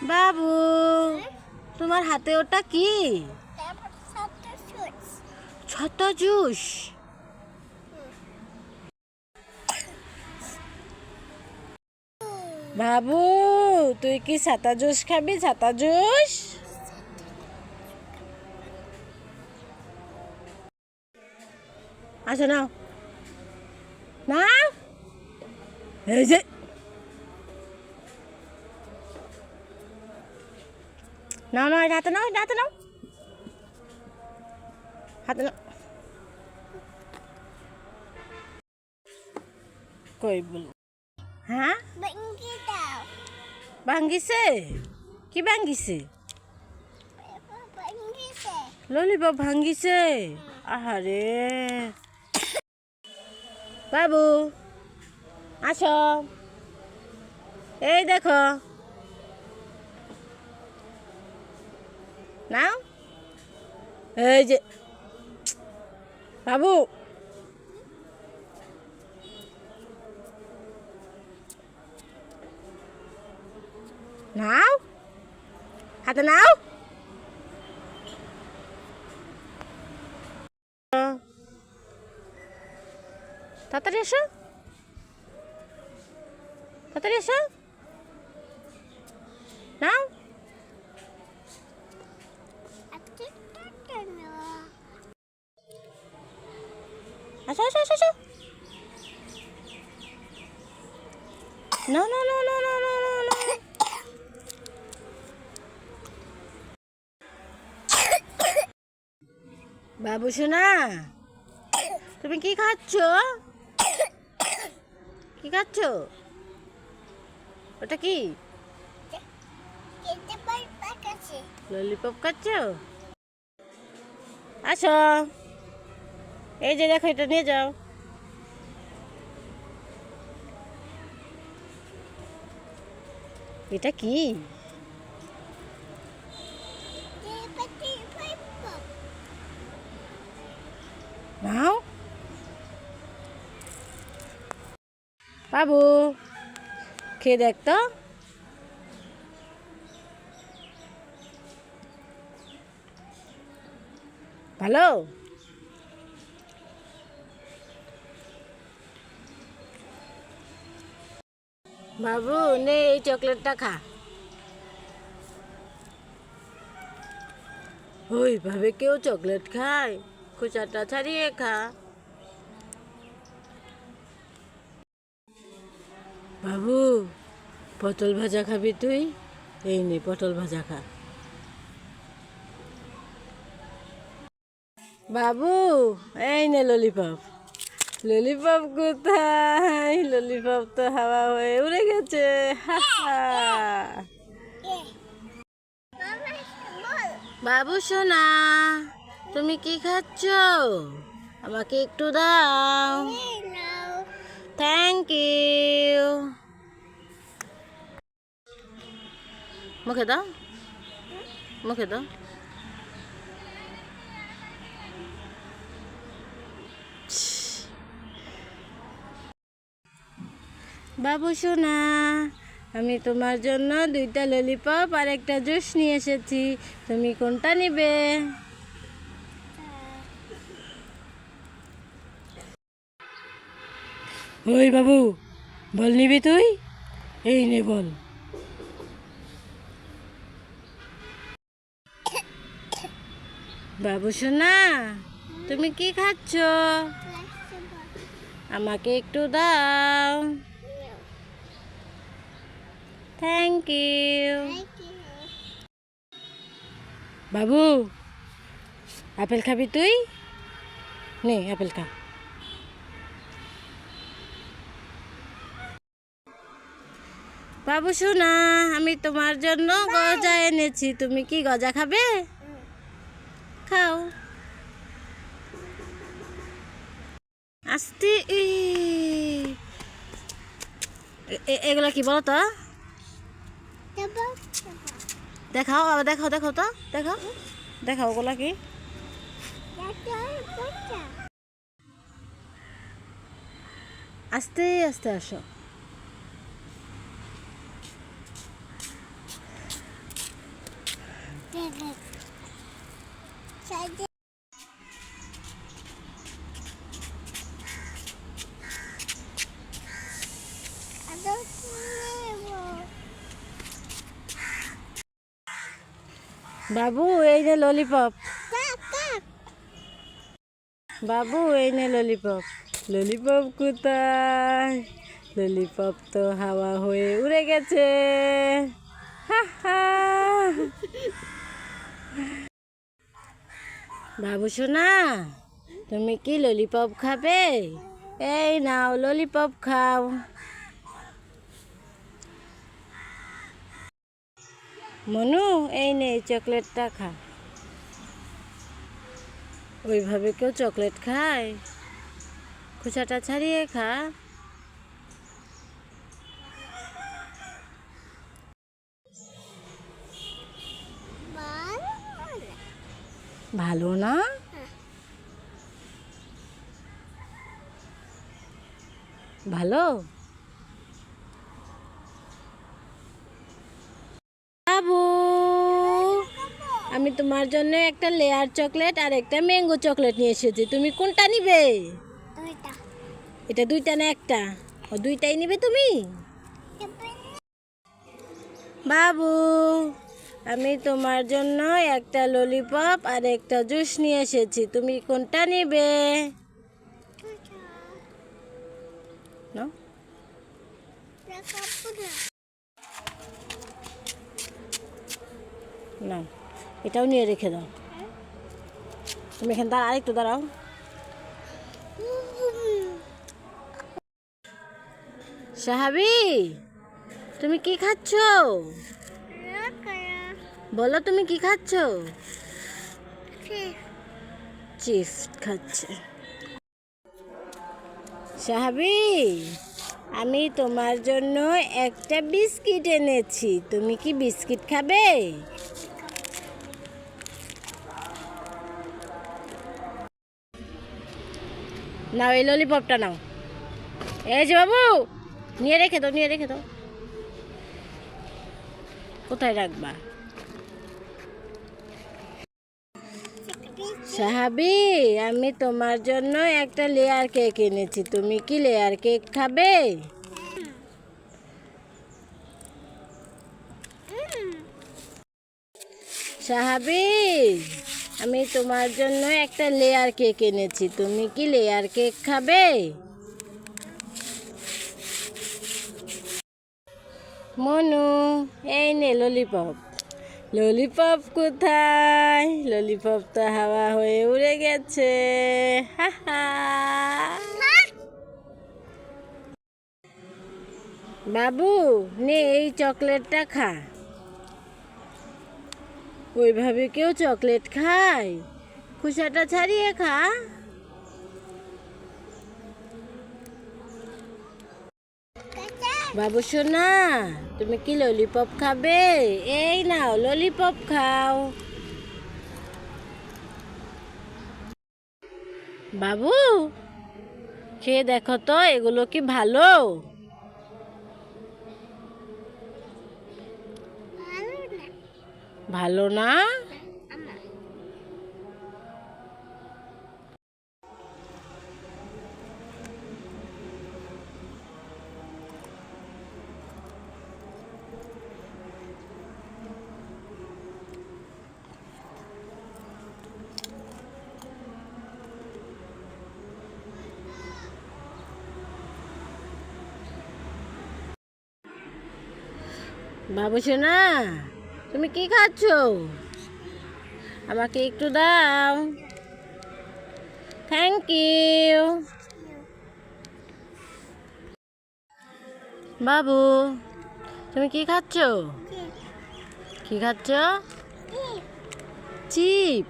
বাবু, তোমার হাতে ওটা কি? ছাতা জুস। বাবু, তুই কি ছাতা জুস খাবি? ছাতা জুস। আচ্ছা নাও, না এই যে নাও নাও, হাতে নাও, হাতে নাও, হাতে নাও। কই বল? হ্যাঁ, ভাঙ্গিছে। কি ভাঙ্গিছে? ললিপপ ভাঙ্গিছে। আহারে বাবু, আসো, এই দেখো, নাও, এই যে বাবু, নাও, হাতে নাও। তাড়াতাড়ি এসো, তাড়াতাড়ি এসো, নাও। আসো আসো আসো আসো। No, no, no, no, no, no, no, no. বাবু সোনা, তুমি কি খাচ্ছ? কি খাচ্ছ? ওটা কি? ললিপপ খাচ্ছ? আসো, এই যে দেখো, এটা নিয়ে যাও। এটা কি? নাও বাবু, খেয়ে দেখ তো। ভালো? বাবু নে, এই চকলেটটা খা। ওইভাবে কেউ চকলেট খায়? খোসাটা ছাড়িয়ে খা। বাবু, পটল ভাজা খাবি তুই? এই নে, পটল ভাজা খা। বাবু, এই নে ললিপপ। ললিপপ কোথায়? ললিপপ তো হাওয়া হয়ে উড়ে গেছে। হা হা। বাবু সোনা, তুমি কি খাচ্ছ? আমাকে একটু দাও। Thank you. মুখে দাও, মুখে দাও। বাবু সোনা, আমি তোমার জন্য 2টা ললিপপ আর একটা জুস নিয়ে এসেছি। তুমি কোনটা নিবে? ওই বাবু, বল নিবি তুই? এই নে বল। বাবু সোনা, তুমি কি খাচ্ছ? আমাকে একটু দাও। Thank you. বাবু, আপেল খাবি তুই? নে, আপেল খা। বাবু সোনা, আমি তোমার জন্য গজা এনেছি। তুমি কি গজা খাবে? খাও। আস্তে। এগুলো কি বলো তো? দেখাও, আবার দেখাও, দেখাও তো, দেখাও, দেখাও ওগুলা কি? আস্তে আস্তে আসো। বাবু এই নে ললিপপ। বাবু এই নে ললিপপ। ললিপপ কোথায়? ললিপপ তো হাওয়া হয়ে উড়ে গেছে। হা হা। বাবু সোনা, তুমি কি ললিপপ খাবে? এই নাও ললিপপ খাও। মনু এই নে চকলেটটা খা। ওইভাবে কেউ চকলেট খায়? খোসাটা ছাড়িয়ে খা। ভালো না? ভালো? বাবু, আমি তোমার জন্য একটা লেয়ার চকলেট আর একটা ম্যাঙ্গো চকলেট নিয়ে এসেছি। তুমি কোনটা নিবে? এটা দুইটা না একটা? ও দুইটাই নিবে তুমি? বাবু, আমি তোমার জন্য একটা ললিপপ আর একটা জুস নিয়ে এসেছি। তুমি কোনটা নিবে? নাও। না, এটাও নিয়ে রেখে দাও। তুমি এখানে দাঁড়াও, আরেকটু দাঁড়াও। সাহাবি, তুমি কি খাচ্ছ? বলো তুমি কি খাচ্ছ? চিপস খাচ্ছে। সাহাবি, আমি তোমার জন্য একটা বিস্কিট এনেছি। তুমি কি বিস্কিট খাবে? নাও এই ললিপপটা নাও। এই যে বাবু, নিয়ে রেখে দাও, নিয়ে রেখে দাও। কোথায় রাখবা? সাহাবি, আমি তোমার জন্য একটা লেয়ার কেক এনেছি। তুমি কি লেয়ার কেক খাবে? সাহাবি, আমি তোমার জন্য একটা লেয়ার কেক এনেছি। তুমি কি লেয়ার কেক খাবে? মনু এই নে ললিপপ। ললিপপ কোথায়? ললিপপ তো হাওয়া হয়ে উড়ে গেছে। হা হা। বাবু নে এই চকলেটটা খা। ওইভাবে কেউ চকলেট খায়? খোসাটা ছাড়িয়ে খা। বাবু সোনা, তুমি কি ললিপপ খাবে? এই নাও ললিপপ খাও। বাবু খেয়ে দেখো তো এগুলো কি ভালো? ভালো না? বাবু সোনা, তুমি কি খাচ্ছ? আমাকে একটু দাও। Thank you. বাবু, তুমি কি খাচ্ছ? কি খাচ্ছ? চিপ।